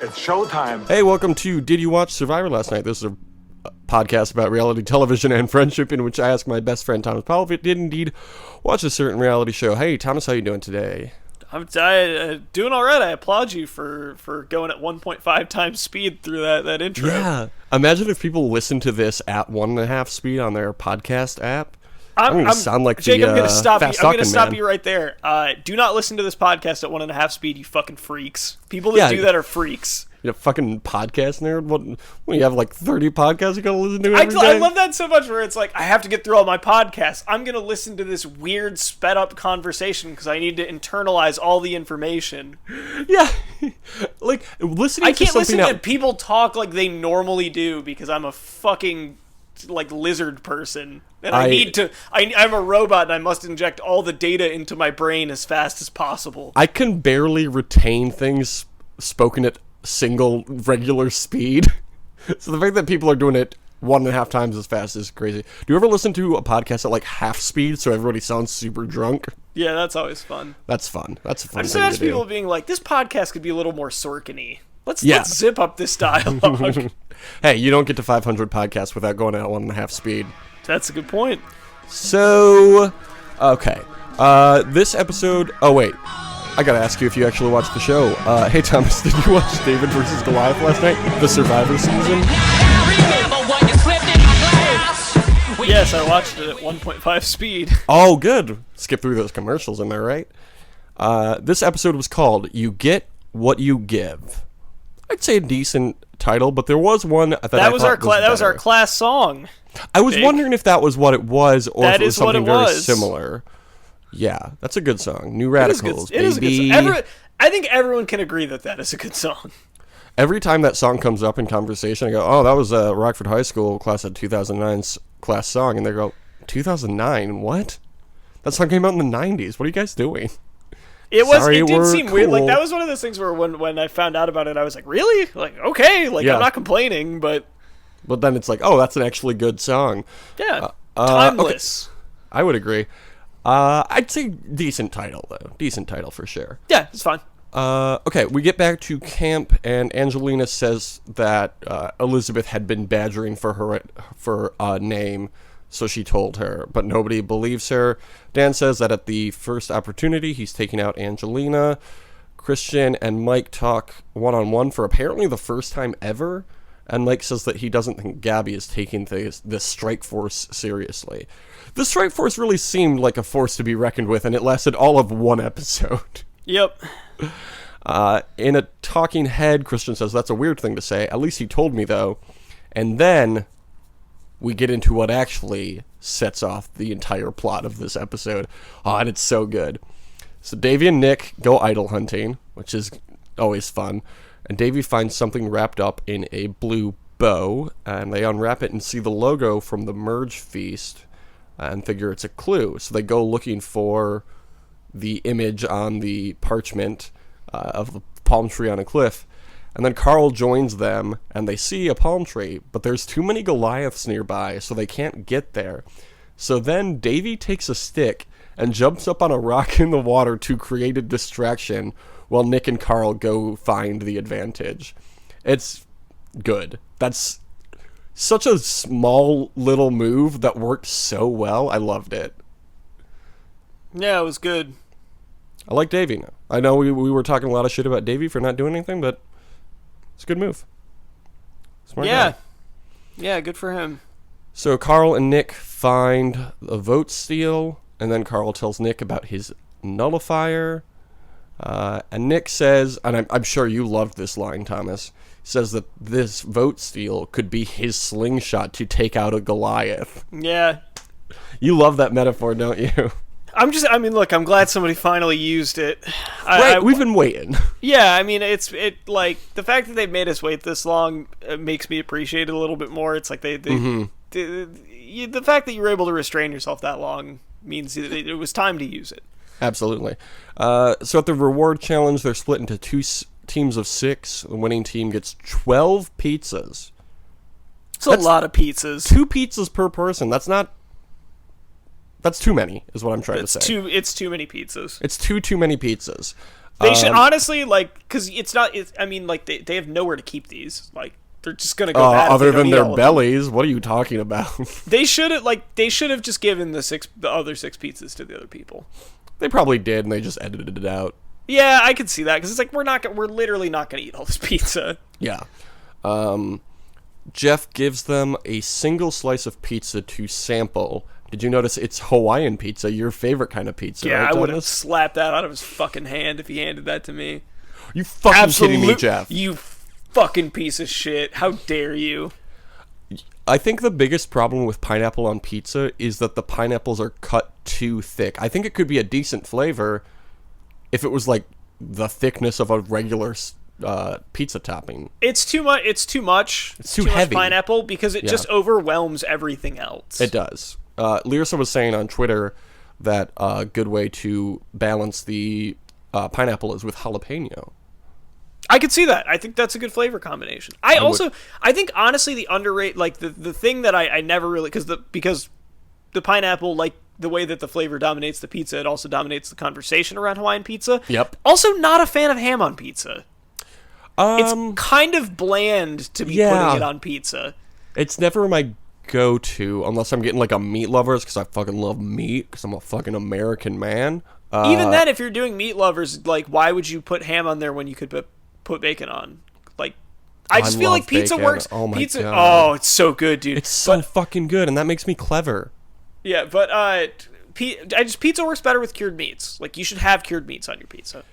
It's showtime. Hey, welcome to Did You Watch Survivor Last Night? This is a podcast about reality television and friendship in which I ask my best friend Thomas Powell if it did indeed watch a certain reality show. Hey, Thomas, how you doing today? I'm doing all right. I applaud you for going at 1.5 times speed through that intro. Yeah. Imagine if people listen to this at 1.5 speed on their podcast app. I'm going to sound like Jake, the I'm going to stop you. I'm going to stop man. you right there. Do not listen to this podcast at 1.5 speed, you fucking freaks. People that do that are freaks. You know, fucking podcast nerd? What, you have like 30 podcasts you gotta listen to every day? I love that so much where it's like, I have to get through all my podcasts. I'm going to listen to this weird sped up conversation because I need to internalize all the information. Yeah. Like, listening I to can't something listen to people talk like they normally do because I'm a fucking like lizard person. And I'm a robot and I must inject all the data into my brain as fast as possible. I can barely retain things spoken at single regular speed. So the fact that people are doing it 1.5 times as fast is crazy. Do you ever listen to a podcast at like half speed so everybody sounds super drunk? Yeah, that's always fun. That's fun. That's a fun I just thing to imagine do. people being like, this podcast could be a little more Sorkin-y. Let's zip up this dialogue. Hey, you don't get to 500 podcasts without going at 1.5 speed. That's a good point. So, okay. This episode... Oh, wait. I gotta ask you if you actually watched the show. Hey, Thomas, did you watch David vs. Goliath last night? The Survivor season? Yes, I watched it at 1.5 speed. Oh, good. Skip through those commercials in there, right? This episode was called You Get What You Give. I'd say a decent title, but there was one that was our class song. I was wondering if that was what it was, or if it was something very was. similar. Yeah, that's a good song. New Radicals, it is a good song. I think everyone can agree that is a good song. Every time that song comes up in conversation, I go, oh, that was a Rockford High School class of 2009's class song. And they go, 2009? What? That song came out in the 90s. What are you guys doing? It did seem weird. Like, that was one of those things where when I found out about it, I was like, really? Like, okay. Like, I'm not complaining, but... But then it's like, oh, that's an actually good song. Yeah. Timeless. Okay. I would agree. I'd say decent title, though. Decent title for sure. Yeah, it's fine. Okay, we get back to camp, and Angelina says that Elizabeth had been badgering for a name, so she told her, but nobody believes her. Dan says that at the first opportunity, he's taking out Angelina. Christian and Mike talk one-on-one for apparently the first time ever, and Mike says that he doesn't think Gabby is taking this strike force seriously. The strike force really seemed like a force to be reckoned with, and it lasted all of one episode. Yep. In a talking head, Christian says, that's a weird thing to say. At least he told me, though. And then we get into what actually sets off the entire plot of this episode. Oh, and it's so good. So Davey and Nick go idol hunting, which is always fun. And Davey finds something wrapped up in a blue bow, and they unwrap it and see the logo from the Merge Feast and figure it's a clue. So they go looking for the image on the parchment of the palm tree on a cliff. And then Carl joins them, and they see a palm tree, but there's too many Goliaths nearby, so they can't get there. So then Davey takes a stick and jumps up on a rock in the water to create a distraction while Nick and Carl go find the advantage. It's good. That's such a small little move that worked so well. I loved it. Yeah, it was good. I like Davey now. I know we were talking a lot of shit about Davey for not doing anything, but it's a good move. Smart guy. Yeah, good for him. So Carl and Nick find a vote steal, and then Carl tells Nick about his nullifier. And Nick says, and I'm sure you loved this line, Thomas, says that this vote steal could be his slingshot to take out a Goliath. Yeah. You love that metaphor, don't you? Look, I'm glad somebody finally used it. We've been waiting. Yeah, I mean, like, the fact that they've made us wait this long makes me appreciate it a little bit more. It's like the fact that you were able to restrain yourself that long means that it was time to use it. Absolutely. So at the reward challenge, they're split into two teams of 6. The winning team gets 12 pizzas. That's a lot of pizzas. 2 pizzas per person. That's That's too many, is what I'm trying to say. It's too many pizzas. It's too many pizzas. They should honestly, like, because I mean, like, they have nowhere to keep these. Like, they're just gonna go bad other than their bellies. What are you talking about? They should have just given the other 6 pizzas to the other people. They probably did, and they just edited it out. Yeah, I could see that, because it's like we're literally not gonna eat all this pizza. Yeah. Jeff gives them a single slice of pizza to sample. Did you notice it's Hawaiian pizza, your favorite kind of pizza? Yeah, right, I would have slapped that out of his fucking hand if he handed that to me. You fucking kidding me, Jeff? You fucking piece of shit. How dare you? I think the biggest problem with pineapple on pizza is that the pineapples are cut too thick. I think it could be a decent flavor if it was like the thickness of a regular pizza topping. It's too much. It's too much. It's too heavy. Much pineapple because it just overwhelms everything else. It does. Lyrsa was saying on Twitter that a good way to balance the pineapple is with jalapeno. I could see that. I think that's a good flavor combination. I think honestly the underrated, like the thing that I never really, because the pineapple, like the way that the flavor dominates the pizza, it also dominates the conversation around Hawaiian pizza. Yep. Also not a fan of ham on pizza. It's kind of bland to be putting it on pizza. It's never my go-to unless I'm getting like a meat lovers, because I fucking love meat, because I'm a fucking American man. Even then, if you're doing meat lovers, like, why would you put ham on there when you could put bacon on? Like, I just feel like pizza bacon. works. Oh my pizza, God. oh, it's so good, dude. It's so fucking good, and that makes me clever. Yeah, but pizza works better with cured meats. Like, you should have cured meats on your pizza.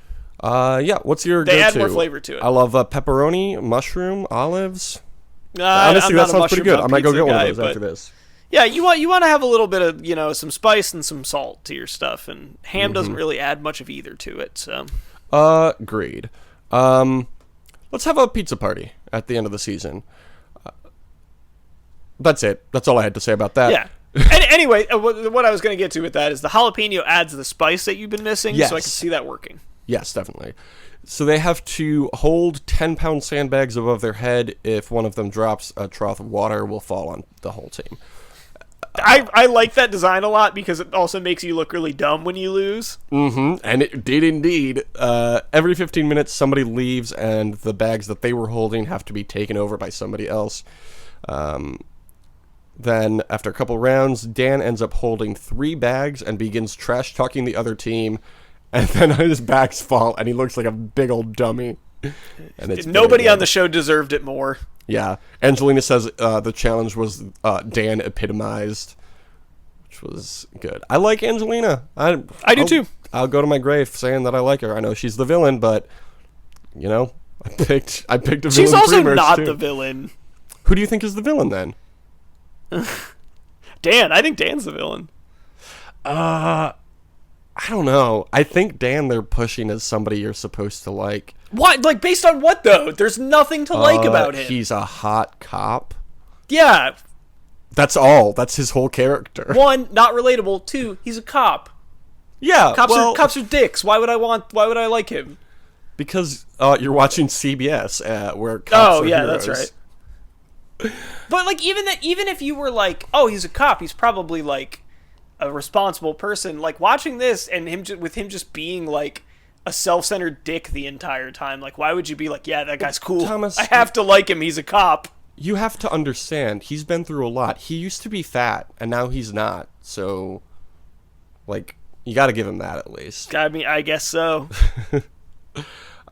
Yeah. What's your They go-to? add more flavor to it. I love pepperoni, mushroom, olives. Honestly, that sounds pretty good. I might go get one of those after this. Yeah, you want to have a little bit of, some spice and some salt to your stuff, and ham doesn't really add much of either to it. So, agreed. Let's have a pizza party at the end of the season. That's it. That's all I had to say about that. Yeah. Anyway, what I was going to get to with that is the jalapeno adds the spice that you've been missing, Yes. so I can see that working. Yes, definitely. So they have to hold 10-pound sandbags above their head. If one of them drops, a trough of water will fall on the whole team. I like that design a lot because it also makes you look really dumb when you lose. Mm-hmm. And it did indeed. Every 15 minutes, somebody leaves, and the bags that they were holding have to be taken over by somebody else. Then, after a couple rounds, Dan ends up holding 3 bags and begins trash-talking the other team. And then his bags fall, and he looks like a big old dummy. And it's nobody on the show deserved it more. Yeah. Angelina says the challenge was Dan epitomized, which was good. I like Angelina. I do too. I'll go to my grave saying that I like her. I know she's the villain, but, I picked a villain. She's also pre-merge not too. the villain. Who do you think is the villain, then? Dan. I think Dan's the villain. I don't know. I think Dan they're pushing as somebody you're supposed to like. What? Like, based on what, though? There's nothing to like about him. He's a hot cop. Yeah. That's all. That's his whole character. 1, not relatable. 2, he's a cop. Yeah. Cops are dicks. Why would I like him? Because you're watching CBS, where cops are heroes. That's right. But, like, even if you were like, oh, he's a cop, he's probably, like, a responsible person, like watching this and him just being like a self-centered dick the entire time, like why would you be like, yeah, that guy's cool, Thomas, I have to like him, he's a cop. You have to understand, he's been through a lot. He used to be fat and now he's not, so like you gotta give him that at least. I mean, I guess so.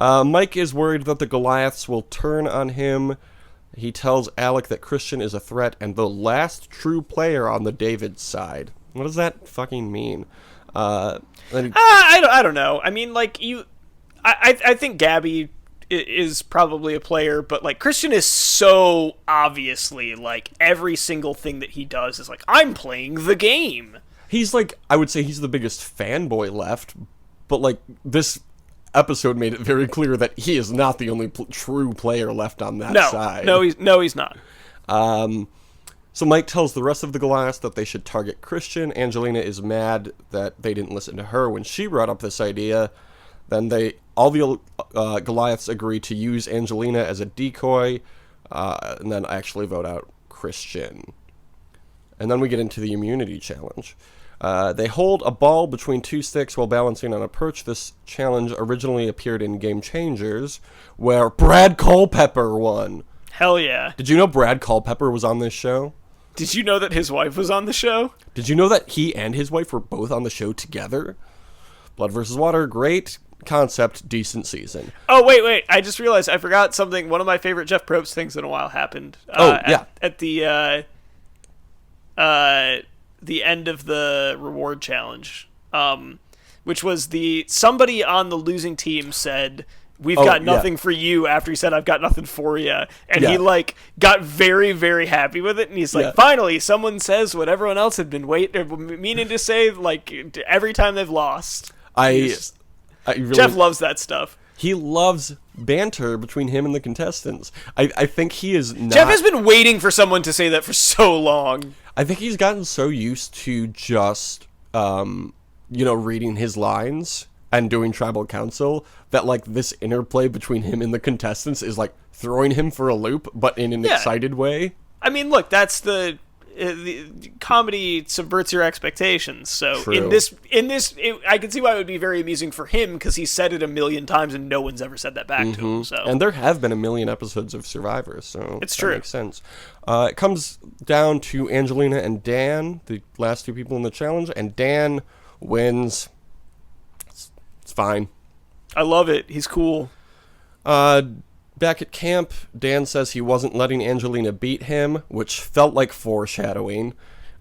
Mike is worried that the Goliaths will turn on him. He tells Alec that Christian is a threat and the last true player on the David side. What does that fucking mean? I don't know. I mean, like, I think Gabby is probably a player, but, like, Christian is so obviously, like, every single thing that he does is like, I'm playing the game. He's, like, I would say he's the biggest fanboy left, but, like, this episode made it very clear that he is not the only true player left on that side. No, he's not. So Mike tells the rest of the Goliaths that they should target Christian. Angelina is mad that they didn't listen to her when she brought up this idea. Then all the Goliaths agree to use Angelina as a decoy, and then actually vote out Christian. And then we get into the immunity challenge. They hold a ball between two sticks while balancing on a perch. This challenge originally appeared in Game Changers, where Brad Culpepper won. Hell yeah. Did you know Brad Culpepper was on this show? Did you know that his wife was on the show? Did you know that he and his wife were both on the show together? Blood versus Water, great concept, decent season. Oh, wait. I just realized I forgot something. One of my favorite Jeff Probst things in a while happened. At the end of the reward challenge, which was somebody on the losing team said, "We've got nothing for you," after he said, "I've got nothing for you." And he got very, very happy with it. And he's like, finally, someone says what everyone else had been meaning to say, every time they've lost. Jeff loves that stuff. He loves banter between him and the contestants. I think he is not... Jeff has been waiting for someone to say that for so long. I think he's gotten so used to just, reading his lines and doing tribal council that, this interplay between him and the contestants is, throwing him for a loop, but in an excited way. I mean, look, that's the comedy subverts your expectations. So True. in this, I can see why it would be very amusing for him, because he said it a million times and no one's ever said that back to him. So, and there have been a million episodes of Survivor, so it's true. That makes sense. It comes down to Angelina and Dan, the last two people in the challenge, and Dan wins. It's fine. I love it. He's cool. Back at camp, Dan says he wasn't letting Angelina beat him, which felt like foreshadowing.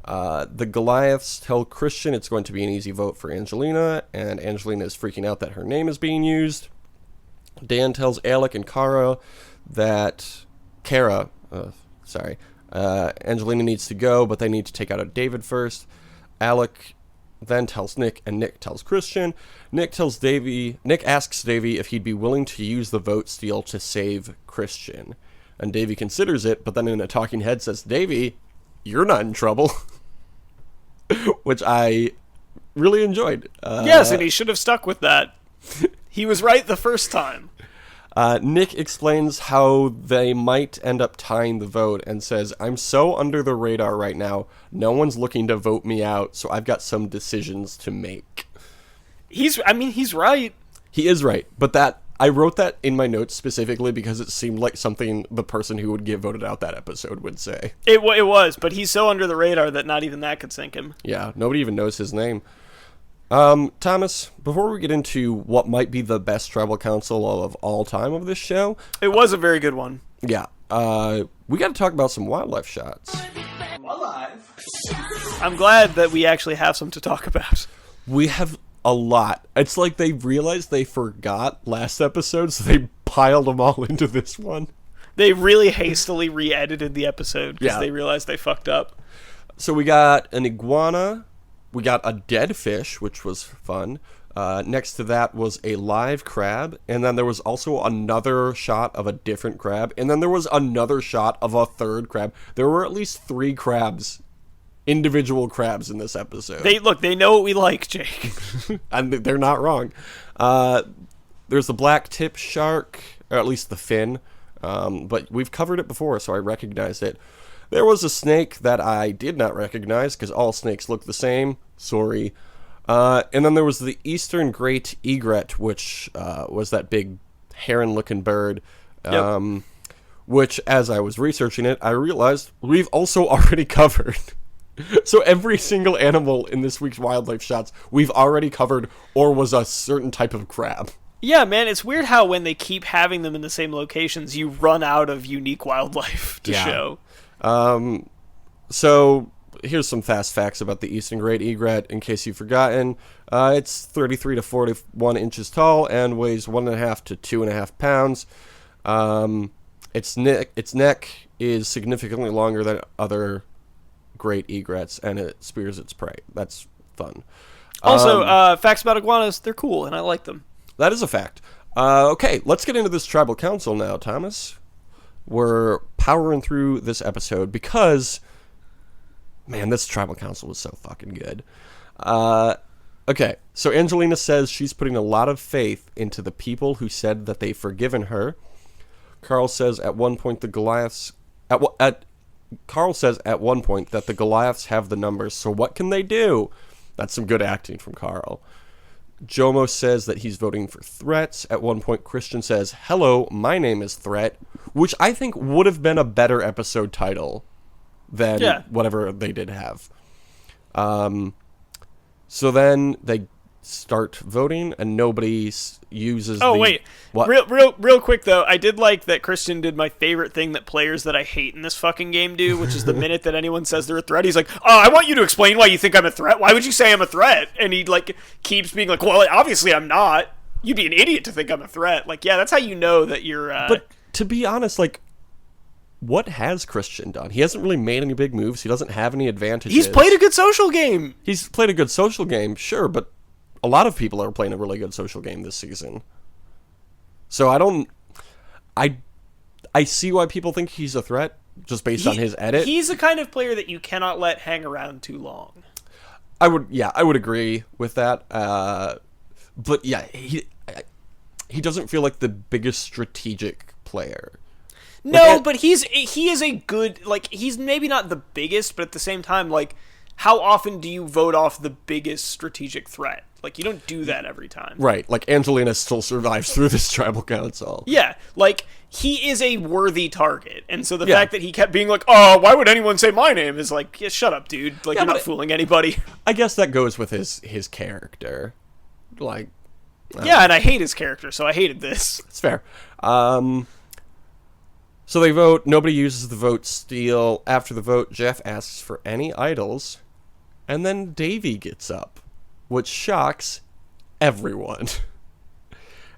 The Goliaths tell Christian it's going to be an easy vote for Angelina, and Angelina is freaking out that her name is being used. Dan tells Alec and Angelina needs to go, but they need to take out David first. Alec then tells Nick, and Nick tells Christian. Nick asks Davey if he'd be willing to use the vote steal to save Christian. And Davey considers it, but then in a talking head says, "Davey, you're not in trouble." Which I really enjoyed. Yes, and he should have stuck with that. He was right the first time. Nick explains how they might end up tying the vote and says, "I'm so under the radar right now, no one's looking to vote me out, so I've got some decisions to make." He's right. He is right, but I wrote that in my notes specifically because it seemed like something the person who would get voted out that episode would say. It was, but he's so under the radar that not even that could sink him. Yeah, nobody even knows his name. Thomas, before we get into what might be the best tribal council of all time of this show... It was a very good one. Yeah. We got to talk about some wildlife shots. Wildlife? I'm glad that we actually have some to talk about. We have a lot. It's like they realized they forgot last episode, so they piled them all into this one. They really hastily re-edited the episode because they realized they fucked up. So we got an iguana... We got a dead fish, which was fun. Next to that was a live crab. And then there was also another shot of a different crab. And then there was another shot of a third crab. There were at least 3 crabs, individual crabs in this episode. They know what we like, Jake. And they're not wrong. There's the black tip shark, or at least the fin. But we've covered it before, so I recognized it. There was a snake that I did not recognize because all snakes look the same. Sorry. And then there was the eastern great egret, which was that big heron-looking bird. Which, as I was researching it, I realized we've also already covered. So every single animal in this week's wildlife shots we've already covered or was a certain type of crab. Yeah, man, it's weird how when they keep having them in the same locations, you run out of unique wildlife to show. So here's some fast facts about the eastern great egret in case you've forgotten. It's 33 to 41 inches tall and weighs 1.5 to 2.5 pounds. Its neck is significantly longer than other great egrets, and it spears its prey. That's fun. Also, facts about iguanas, they're cool, and I like them. That is a fact. Okay, let's get into this tribal council now, Thomas. We're powering through this episode because, man, this tribal council was so fucking good. Okay, so Angelina says she's putting a lot of faith into the people who said that they've forgiven her. Carl says at one point that the Goliaths have the numbers, so what can they do? That's some good acting from Carl. Jomo says that he's voting for threats. At one point, Christian says, "Hello, my name is Threat," which I think would have been a better episode title than whatever they did have. So then they start voting, and nobody uses. Wait, what? Real quick though, I did like that Christian did my favorite thing that players that I hate in this fucking game do, which is the minute that anyone says they're a threat, he's like, "Oh, I want you to explain why you think I'm a threat. Why would you say I'm a threat?" And he like keeps being like, "Well, obviously I'm not. You'd be an idiot to think I'm a threat." Like, yeah, that's how you know that you're. But to be honest, like, what has Christian done? He hasn't really made any big moves. He doesn't have any advantages. He's played a good social game. He's played a good social game, sure, but a lot of people are playing a really good social game this season. So I see why people think he's a threat just based on his edit. He's the kind of player that you cannot let hang around too long. I would agree with that. But yeah, he doesn't feel like the biggest strategic player. No, but he is a good, like, he's maybe not the biggest, but at the same time, like, how often do you vote off the biggest strategic threat? Like, you don't do that every time. Right, like, Angelina still survives through this tribal council. Yeah, like, he is a worthy target, and so the fact that he kept being like, "Oh, why would anyone say my name?" is like, yeah, shut up, dude. Like, you're not fooling anybody. I guess that goes with his character. Like... yeah, and I hate his character, so I hated this. It's fair. So they vote. Nobody uses the vote steal. After the vote, Jeff asks for any idols, and then Davey gets up, which shocks everyone.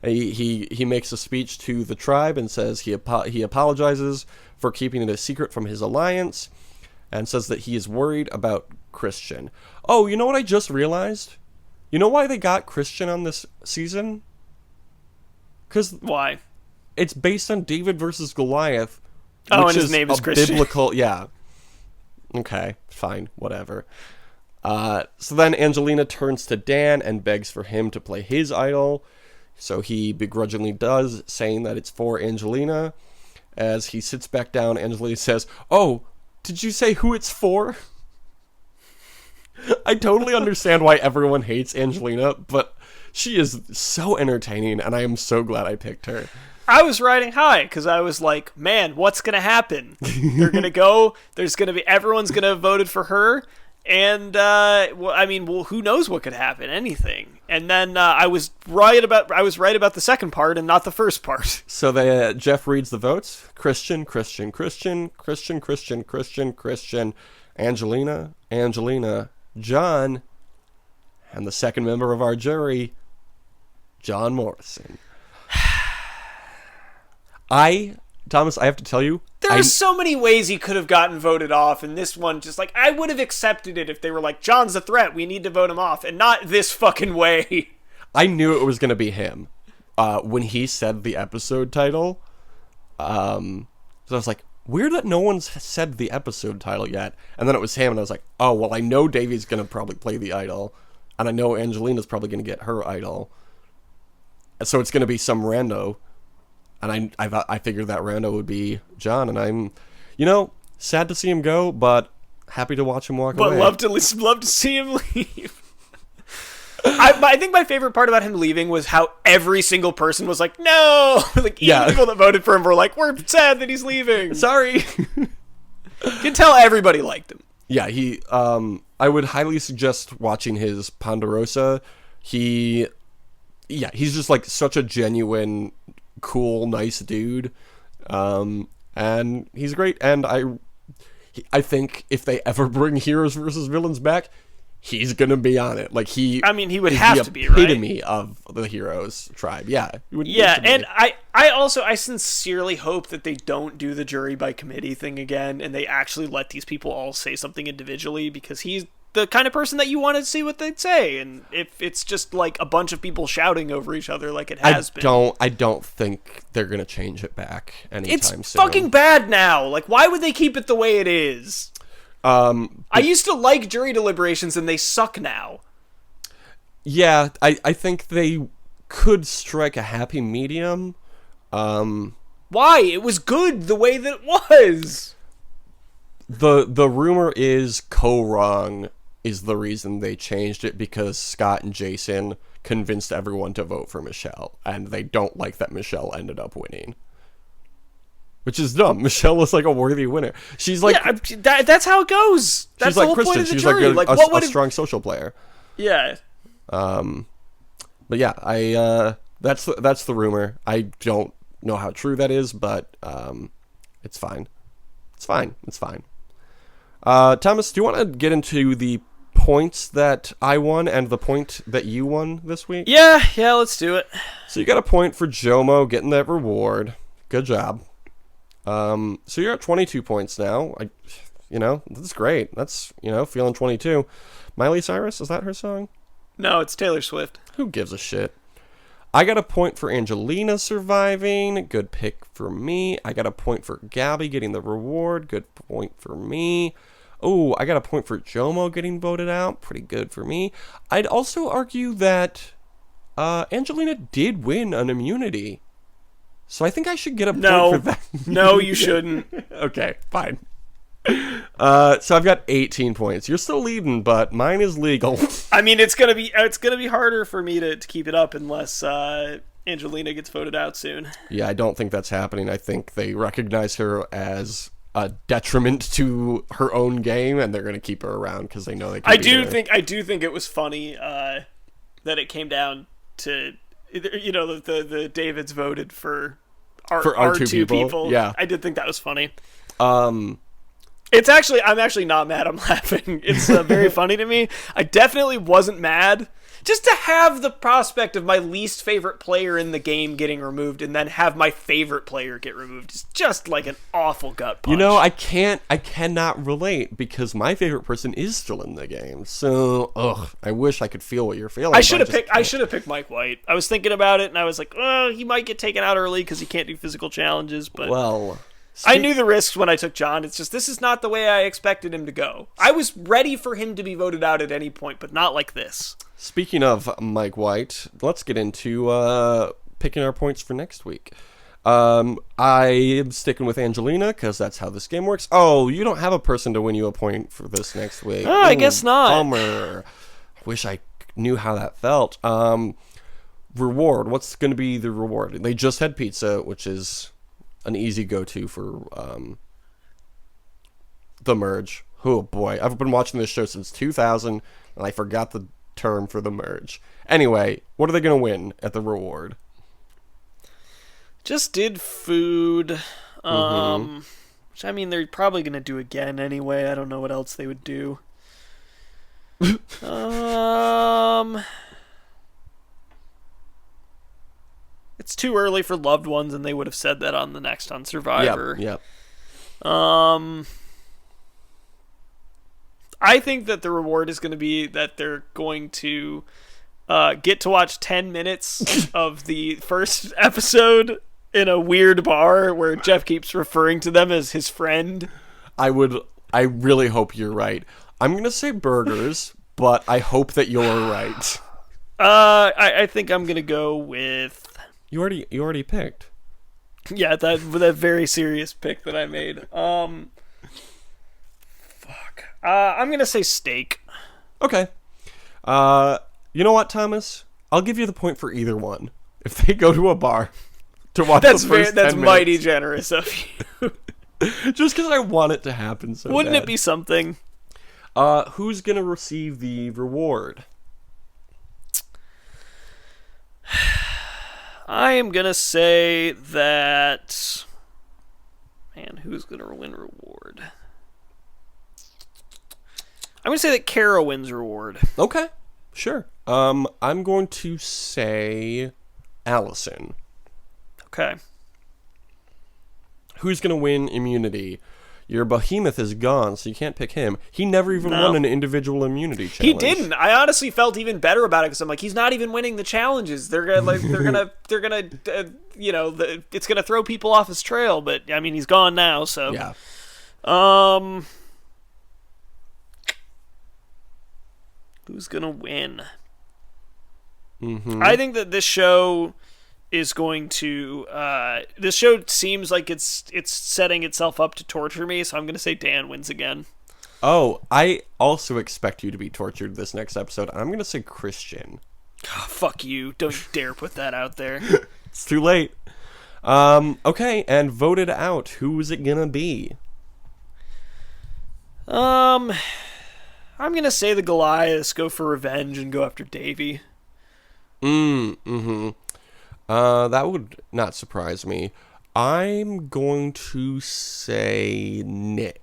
He makes a speech to the tribe and says he apologizes for keeping it a secret from his alliance, and says that he is worried about Christian. Oh, you know what I just realized? You know why they got Christian on this season? Why? It's based on David versus Goliath. Oh, and his name is Christian. Biblical, yeah. Okay, fine, whatever. So then Angelina turns to Dan and begs for him to play his idol. So he begrudgingly does, saying that it's for Angelina. As he sits back down, Angelina says, "Oh, did you say who it's for?" I totally understand why everyone hates Angelina, but she is so entertaining, and I am so glad I picked her. I was riding high because I was like, man, what's going to happen? They're going to go, everyone's going to have voted for her, and, who knows what could happen? Anything. And then I was right about the second part and not the first part. So Jeff reads the votes. Christian, Christian, Christian, Christian, Christian, Christian, Christian, Angelina, Angelina, John, and the second member of our jury, John Morrison. Thomas, I have to tell you, there's so many ways he could have gotten voted off, and this one, just like, I would have accepted it if they were like, John's a threat, we need to vote him off, and not this fucking way. I knew it was going to be him. When he said the episode title, so I was like, weird that no one's said the episode title yet. And then it was him, and I was like, oh, well, I know Davey's going to probably play the idol, and I know Angelina's probably going to get her idol. So it's going to be some rando. And I figured that rando would be John, and I'm, sad to see him go, but happy to watch him walk away. But love to see him leave. I think my favorite part about him leaving was how every single person was like, no! Like, even people that voted for him were like, we're sad that he's leaving. Sorry. You can tell everybody liked him. Yeah, I would highly suggest watching his Ponderosa. He's just like such a genuine, cool, nice dude. And he's great. And I think if they ever bring heroes versus villains back, he's gonna be on it. Like he would have to be, right? Epitome of the heroes tribe. Yeah. And I sincerely hope that they don't do the jury by committee thing again, and they actually let these people all say something individually, because he's the kind of person that you want to see what they'd say. And if it's just like a bunch of people shouting over each other like it has been. I don't think they're gonna change it back anytime soon. It's fucking bad now. Like, why would they keep it the way it is? I used to like jury deliberations, and they suck now. Yeah, I think they could strike a happy medium. Why? It was good the way that it was. The rumor is Co-Wrong is the reason they changed it, because Scott and Jason convinced everyone to vote for Michelle, and they don't like that Michelle ended up winning. Which is dumb. Michelle was like a worthy winner. She's like, that's how it goes. That's she's like the whole Kristen. point of the She's jury. like a strong social player. Yeah. But yeah, that's the rumor. I don't know how true that is, but it's fine. It's fine. Thomas, do you want to get into the points that I won and the point that you won this week? Yeah, let's do it. So you got a point for Jomo getting that reward. Good job. So you're at 22 points now. That's great. That's, feeling 22. Miley Cyrus, is that her song? No, it's Taylor Swift. Who gives a shit? I got a point for Angelina surviving. Good pick for me. I got a point for Gabby getting the reward. Good point for me. Oh, I got a point for Jomo getting voted out. Pretty good for me. I'd also argue that Angelina did win an immunity. So I think I should get a point for that. No, you shouldn't. Okay, fine. So I've got 18 points. You're still leading, but mine is legal. I mean, it's gonna be harder for me to keep it up unless Angelina gets voted out soon. Yeah, I don't think that's happening. I think they recognize her as a detriment to her own game, and they're gonna keep her around because they know they can. I do think it was funny that it came down to the Davids voted for our two people. Yeah, I did think that was funny. I'm actually not mad. I'm laughing. It's very funny to me. I definitely wasn't mad. Just to have the prospect of my least favorite player in the game getting removed and then have my favorite player get removed is just like an awful gut punch. I cannot relate because my favorite person is still in the game. So, I wish I could feel what you're feeling. I should have picked Mike White. I was thinking about it and I was like, he might get taken out early because he can't do physical challenges. But I knew the risks when I took John. It's just this is not the way I expected him to go. I was ready for him to be voted out at any point, but not like this. Speaking of Mike White, let's get into picking our points for next week. I am sticking with Angelina because that's how this game works. Oh, you don't have a person to win you a point for this next week. Oh, I guess not. Bummer. I wish I knew how that felt. Reward. What's going to be the reward? They just had pizza, which is an easy go-to for the merge. Oh boy, I've been watching this show since 2000 and I forgot the term for the merge. Anyway, what are they going to win at the reward? Just did food. Which I mean they're probably going to do again anyway. I don't know what else they would do. It's too early for loved ones, and they would have said that on the next on Survivor. Yep. I think that the reward is going to be that they're going to get to watch 10 minutes of the first episode in a weird bar where Jeff keeps referring to them as his friend. I really hope you're right. I'm going to say burgers, but I hope that you're right. I think I'm going to go with... You already picked. Yeah, that very serious pick that I made. Fuck. I'm gonna say steak. Okay. You know what, Thomas? I'll give you the point for either one. If they go to a bar to watch the first 10 minutes. Mighty generous of you. Just because I want it to happen so Wouldn't bad. It be something? Who's gonna receive the reward? I am going to say that... Man, who's going to win reward? I'm going to say that Kara wins reward. Okay, sure. I'm going to say Allison. Okay. Who's going to win immunity? Your behemoth is gone, so you can't pick him. He never even won an individual immunity challenge. He didn't. I honestly felt even better about it because I'm like, he's not even winning the challenges. It's gonna throw people off his trail. But I mean, he's gone now, so yeah. Who's gonna win? Mm-hmm. I think that this show is going to this show seems like it's setting itself up to torture me, so I'm going to say Dan wins again. Oh, I also expect you to be tortured this next episode. I'm going to say Christian. Oh, fuck you. Don't you dare put that out there. It's too late. Okay, and voted out. Who is it going to be? I'm going to say the Goliaths go for revenge and go after Davy. Mm-hmm. That would not surprise me. I'm going to say Nick.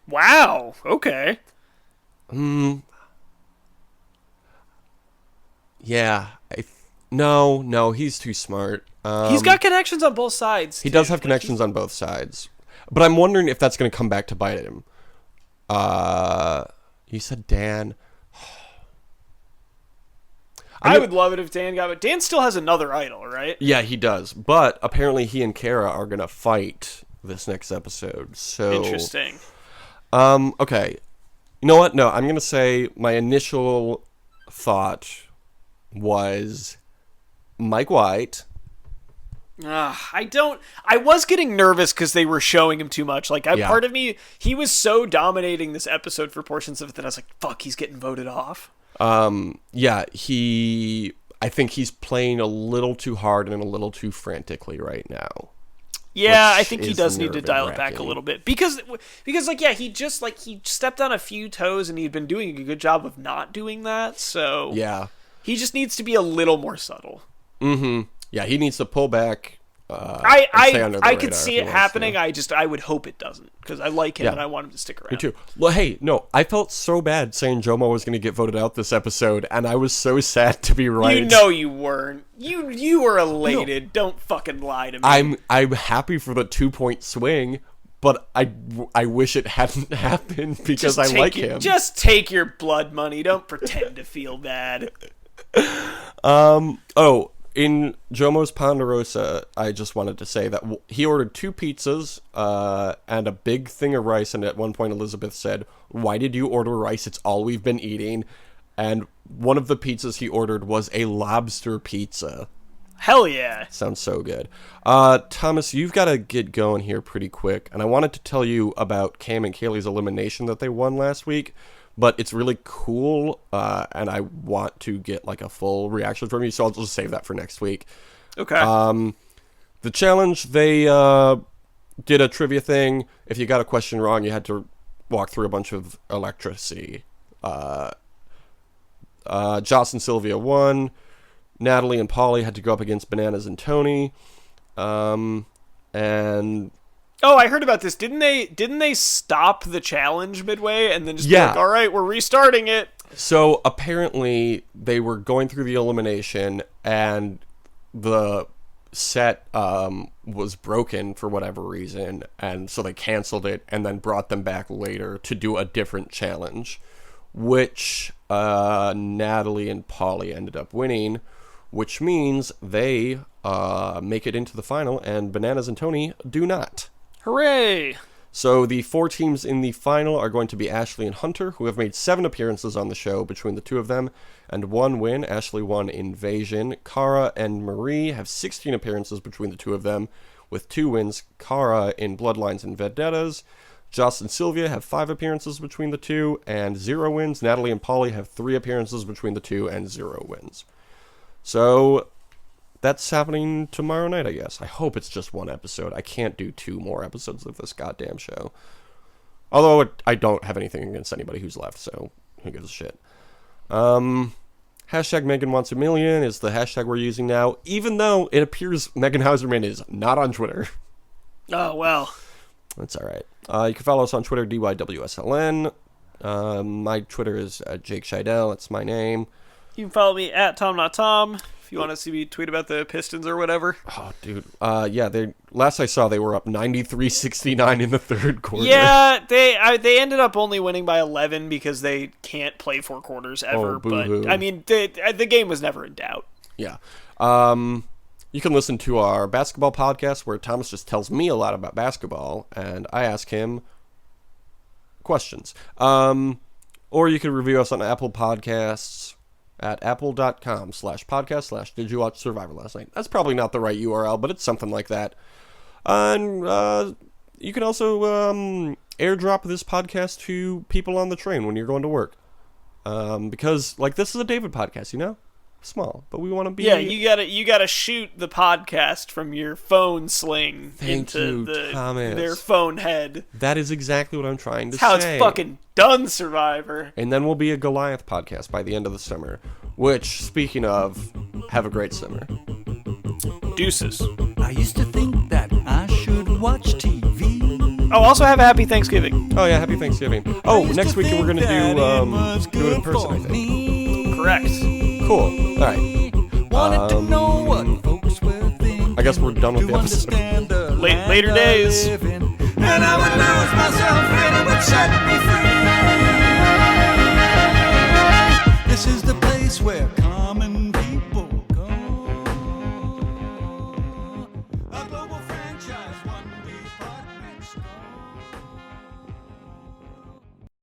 Wow. Okay. Yeah. No, he's too smart. He's got connections on both sides. He does have connections on both sides. But I'm wondering if that's going to come back to bite him. You said Dan. I would love it if Dan got it. Dan still has another idol, right? Yeah, he does. But apparently he and Kara are going to fight this next episode. So Interesting. Okay. You know what? No, I'm going to say my initial thought was Mike White. I was getting nervous because they were showing him too much. Like, part of me, he was so dominating this episode for portions of it that I was like, fuck, he's getting voted off. Yeah, I think he's playing a little too hard and a little too frantically right now. Yeah, I think he does need to dial it back a little bit because like, yeah, he stepped on a few toes and he'd been doing a good job of not doing that. So yeah, he just needs to be a little more subtle. Mm-hmm. Yeah, he needs to pull back. I could see it happening. I would hope it doesn't because I like him and I want him to stick around. Me too. Well, hey, no, I felt so bad saying Jomo was going to get voted out this episode, and I was so sad to be right. You know you weren't. You were elated. No. Don't fucking lie to me. I'm happy for the 2-point swing, but I wish it hadn't happened because I like him. Just take your blood money. Don't pretend to feel bad. In Jomo's Ponderosa, I just wanted to say that he ordered 2 pizzas and a big thing of rice, and at one point Elizabeth said, "Why did you order rice? It's all we've been eating." And one of the pizzas he ordered was a lobster pizza. Hell yeah. Sounds so good. Thomas, you've got to get going here pretty quick, and I wanted to tell you about Cam and Kaylee's elimination that they won last week. But it's really cool, and I want to get like a full reaction from you, so I'll just save that for next week. Okay. The challenge, they did a trivia thing. If you got a question wrong, you had to walk through a bunch of electricity. Joss and Sylvia won. Natalie and Polly had to go up against Bananas and Tony. And... Oh, I heard about this. Didn't they stop the challenge midway and then just be like, all right, we're restarting it? So apparently they were going through the elimination and the set was broken for whatever reason, and so they canceled it and then brought them back later to do a different challenge, which Natalie and Polly ended up winning, which means they make it into the final and Bananas and Tony do not. Hooray! So the 4 teams in the final are going to be Ashley and Hunter, who have made 7 appearances on the show between the 2 of them, and 1 win. Ashley won Invasion. Kara and Marie have 16 appearances between the 2 of them, with 2 wins. Kara in Bloodlines and Vendettas. Joss and Sylvia have 5 appearances between the 2, and 0 wins. Natalie and Polly have 3 appearances between the 2, and 0 wins. So... that's happening tomorrow night, I guess. I hope it's just 1 episode. I can't do 2 more episodes of this goddamn show. Although I don't have anything against anybody who's left, so who gives a shit. Hashtag Megan Wants a Million is the hashtag we're using now, even though it appears Megan Hauserman is not on Twitter. Oh, well. That's all right. You can follow us on Twitter, DYWSLN. My Twitter is Jake Scheidel. That's my name. You can follow me at TomNotTom if you want to see me tweet about the Pistons or whatever. Oh, dude. Yeah, last I saw, they were up 93-69 in the 3rd quarter. Yeah, they ended up only winning by 11 because they can't play 4 quarters ever. But, I mean, the game was never in doubt. Yeah. You can listen to our basketball podcast where Thomas just tells me a lot about basketball, and I ask him questions. Or you can review us on Apple Podcasts at apple.com/podcast/Did You Watch Survivor Last Night. That's probably not the right URL, but it's something like that. And you can also airdrop this podcast to people on the train when you're going to work. Because, like, this is a David podcast, you know? Small, but we want to be... Yeah, you gotta shoot the podcast from your phone sling into their phone head. That is exactly what I'm trying to say. That's how it's fucking done, Survivor. And then we'll be a Goliath podcast by the end of the summer. Which, speaking of, have a great summer. Deuces. I used to think that I should watch TV. Oh, also have a happy Thanksgiving. Oh, yeah, happy Thanksgiving. Oh, next week we're going to do it in person, I think. Correct. Cool. All right. I guess we're done with the episode. Later days. And I would lose myself and it would set me free. This is the place where